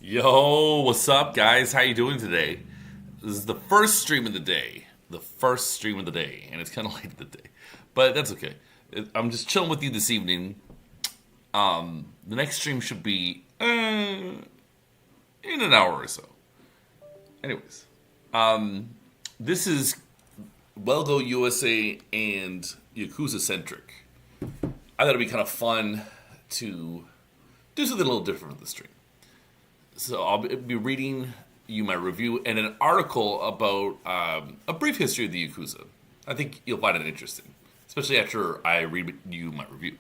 Yo, what's up, guys? How you doing today? This is the first stream of the day. The first stream of the day, and it's kind of late in the day, but that's okay. I'm just chilling with you this evening. The next stream should be in an hour or so. Anyways, this is Welgo USA and Yakuza centric. I thought it'd be kind of fun to do something a little different with the stream. So I'll be reading you my review and an article about a brief history of the Yakuza. I think you'll find it interesting, especially after I read you my review.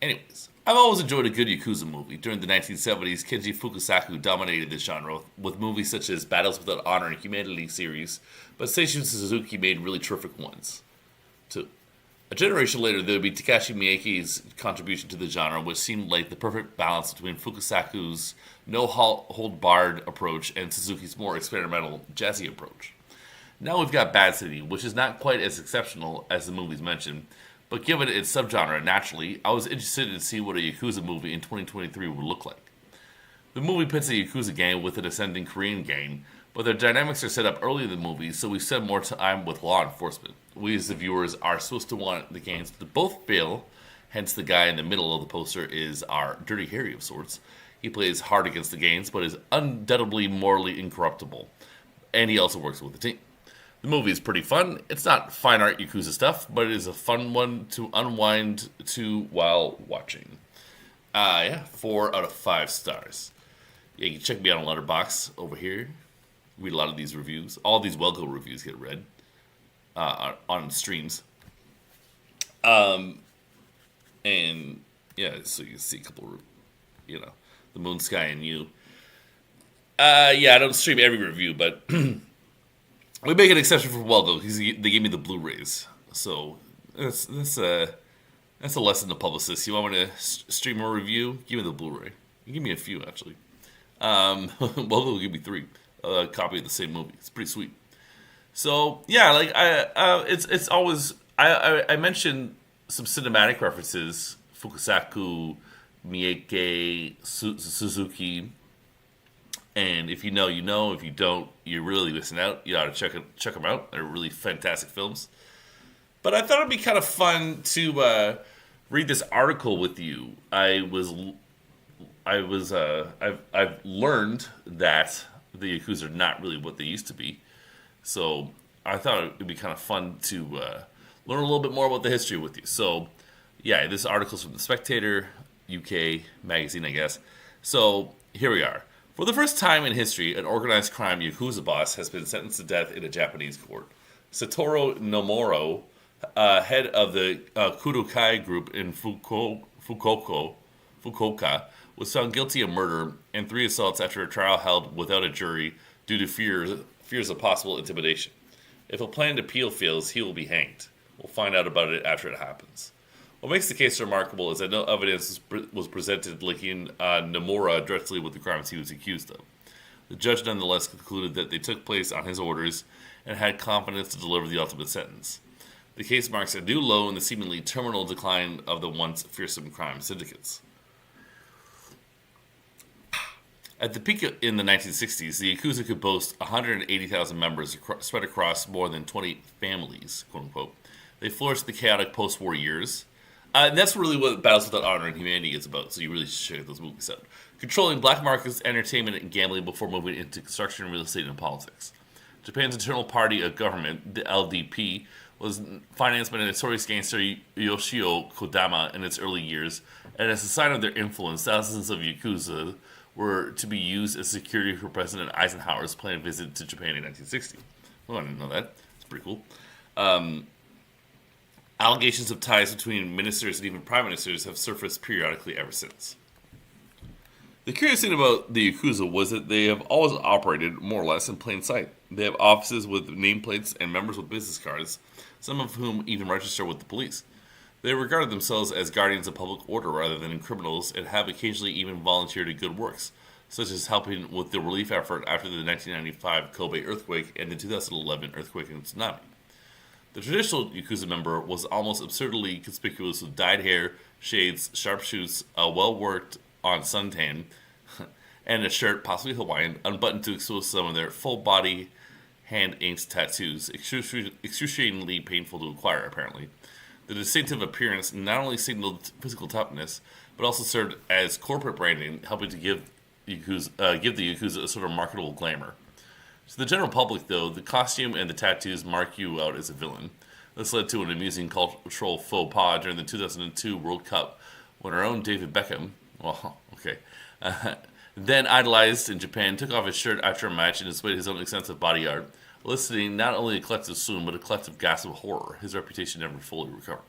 Anyways, I've always enjoyed a good Yakuza movie. During the 1970s, Kenji Fukasaku dominated this genre with movies such as Battles Without Honor and Humanity series, but Seishun Suzuki made really terrific ones, too. A generation later, there would be Takashi Miike's contribution to the genre, which seemed like the perfect balance between Fukasaku's no-hold-barred approach and Suzuki's more experimental, jazzy approach. Now we've got Bad City, which is not quite as exceptional as the movies mentioned, but given its subgenre, naturally, I was interested to see what a Yakuza movie in 2023 would look like. The movie pits a Yakuza gang with an ascending Korean gang, but their dynamics are set up early in the movie, so we spend more time with law enforcement. We as the viewers are supposed to want the gangs to both fail, hence the guy in the middle of the poster is our Dirty Harry of sorts. He plays hard against the gangs, but is undoubtedly morally incorruptible, and he also works with the team. The movie is pretty fun. It's not fine art Yakuza stuff, but it is a fun one to unwind to while watching. 4 out of 5 stars. Yeah, you can check me out on Letterboxd over here. Read a lot of these reviews. All these Welco reviews get read on streams. And yeah, so you can see a couple, the Moon, Sky, and You. I don't stream every review, but we make an exception for Welco because they gave me the Blu-rays. So that's a lesson to publicists. You want me to stream a review? Give me the Blu-ray. You give me a few actually. Welco will give me 3. A copy of the same movie. It's pretty sweet. So yeah, it's always I mentioned some cinematic references: Fukasaku, Miike, Suzuki, and if you know, you know. If you don't, you're really missing out. You ought to check them out. They're really fantastic films. But I thought it'd be kind of fun to read this article with you. I've learned that the Yakuza are not really what they used to be. So I thought it would be kind of fun to learn a little bit more about the history with you. So yeah, this article's from The Spectator, UK magazine, I guess. So here we are. For the first time in history, an organized crime Yakuza boss has been sentenced to death in a Japanese court. Satoru Nomura, head of the Kudokai group in Fukuoka, was found guilty of murder and 3 assaults after a trial held without a jury due to fears of possible intimidation. If a planned appeal fails, he will be hanged. We'll find out about it after it happens. What makes the case remarkable is that no evidence was presented linking Nomura directly with the crimes he was accused of. The judge nonetheless concluded that they took place on his orders and had confidence to deliver the ultimate sentence. The case marks a new low in the seemingly terminal decline of the once fearsome crime syndicates. At the peak in the 1960s, the Yakuza could boast 180,000 members spread across more than 20 families, quote-unquote. They flourished the chaotic post-war years. And that's really what Battles Without Honor and Humanity is about, so you really should check those movies out. Controlling black markets, entertainment, and gambling before moving into construction, real estate, and politics. Japan's internal party of government, the LDP, was financed by the notorious gangster Yoshio Kodama in its early years, and as a sign of their influence, thousands of Yakuza were to be used as security for President Eisenhower's planned visit to Japan in 1960. Well, I didn't know that. It's pretty cool. Allegations of ties between ministers and even prime ministers have surfaced periodically ever since. The curious thing about the Yakuza was that they have always operated more or less in plain sight. They have offices with nameplates and members with business cards, some of whom even register with the police. They regarded themselves as guardians of public order rather than criminals and have occasionally even volunteered in good works, such as helping with the relief effort after the 1995 Kobe earthquake and the 2011 earthquake and tsunami. The traditional Yakuza member was almost absurdly conspicuous with dyed hair, shades, sharp shoes, a well-worked on suntan, and a shirt, possibly Hawaiian, unbuttoned to expose some of their full body hand-inked tattoos, excruciatingly painful to acquire, apparently. The distinctive appearance not only signaled physical toughness, but also served as corporate branding, helping to give the Yakuza a sort of marketable glamour. To the general public, though, the costume and the tattoos mark you out as a villain. This led to an amusing cultural faux pas during the 2002 World Cup, when our own David Beckham, then idolized in Japan, took off his shirt after a match and displayed his own extensive body art, eliciting not only a collective swoon, but a collective gasp of horror. His reputation never fully recovered.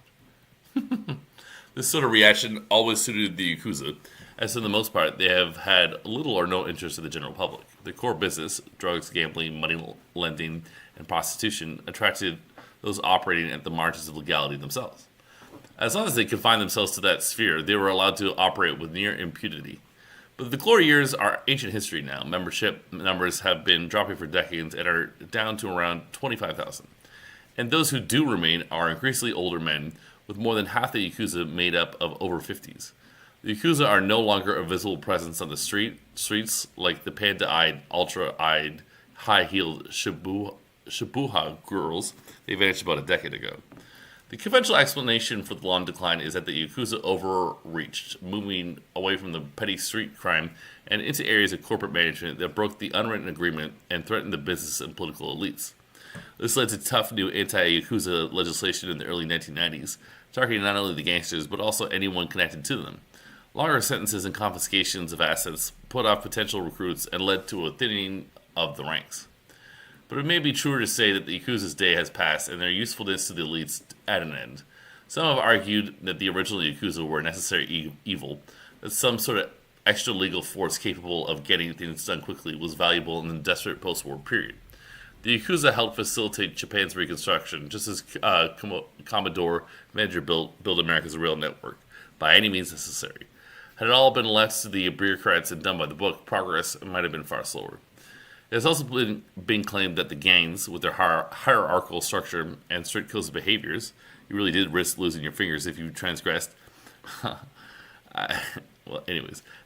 This sort of reaction always suited the Yakuza, as for the most part, they have had little or no interest in the general public. Their core business, drugs, gambling, money lending, and prostitution, attracted those operating at the margins of legality themselves. As long as they confined themselves to that sphere, they were allowed to operate with near impunity. But the glory years are ancient history now. Membership numbers have been dropping for decades and are down to around 25,000. And those who do remain are increasingly older men, with more than half the Yakuza made up of over 50s. The Yakuza are no longer a visible presence on the streets like the panda-eyed, ultra-eyed, high-heeled Shibuya girls they vanished about a decade ago. The conventional explanation for the long decline is that the Yakuza overreached, moving away from the petty street crime and into areas of corporate management that broke the unwritten agreement and threatened the business and political elites. This led to tough new anti-Yakuza legislation in the early 1990s, targeting not only the gangsters but also anyone connected to them. Longer sentences and confiscations of assets put off potential recruits and led to a thinning of the ranks. But it may be truer to say that the Yakuza's day has passed and their usefulness to the elites at an end. Some have argued that the original Yakuza were a necessary evil, that some sort of extra legal force capable of getting things done quickly was valuable in the desperate post-war period. The Yakuza helped facilitate Japan's reconstruction, just as Commodore Manager built America's rail network, by any means necessary. Had it all been left to the bureaucrats and done by the book, progress might have been far slower. It has also been claimed that the gangs, with their hierarchical structure and strict codes of behaviors, you really did risk losing your fingers if you transgressed.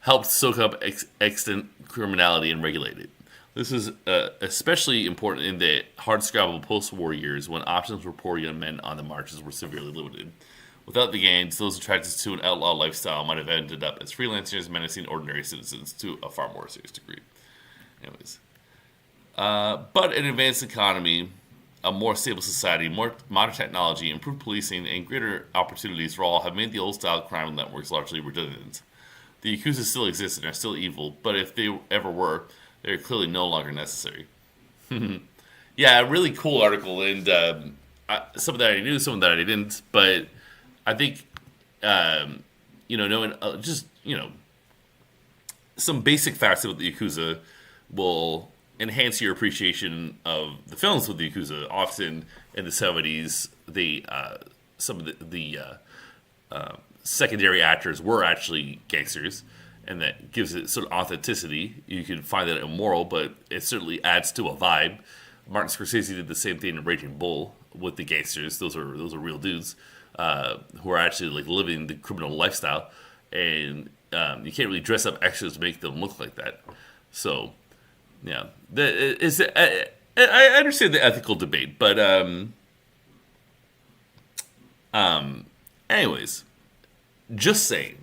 Helped soak up extant criminality and regulate it. This is especially important in the hard-scrabble post-war years when options for poor young men on the marches were severely limited. Without the gangs, those attracted to an outlaw lifestyle might have ended up as freelancers menacing ordinary citizens to a far more serious degree. But an advanced economy, a more stable society, more modern technology, improved policing, and greater opportunities for all have made the old-style crime networks largely redundant. The Yakuza still exist and are still evil, but if they ever were, they're clearly no longer necessary. Yeah, a really cool article, and some of that I knew, some of that I didn't, but I think, knowing some basic facts about the Yakuza will enhance your appreciation of the films with the Yakuza. Often in the 70s, some of the secondary actors were actually gangsters, and that gives it sort of authenticity. You can find that immoral, but it certainly adds to a vibe. Martin Scorsese did the same thing in Raging Bull with the gangsters. Those are real dudes who are actually like living the criminal lifestyle, and you can't really dress up extras to make them look like that. So, yeah, I understand the ethical debate, but anyways, just saying.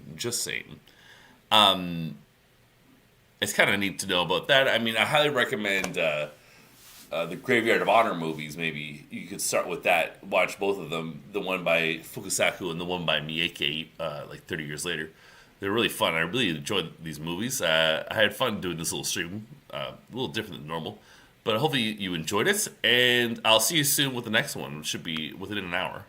It's kind of neat to know about that. I mean, I highly recommend the Graveyard of Honor movies. Maybe you could start with that. Watch both of them. The one by Fukusaku and the one by Miike, like 30 years later. They're really fun. I really enjoyed these movies. I had fun doing this little stream. A little different than normal. But hopefully you enjoyed it. And I'll see you soon with the next one. It should be within an hour.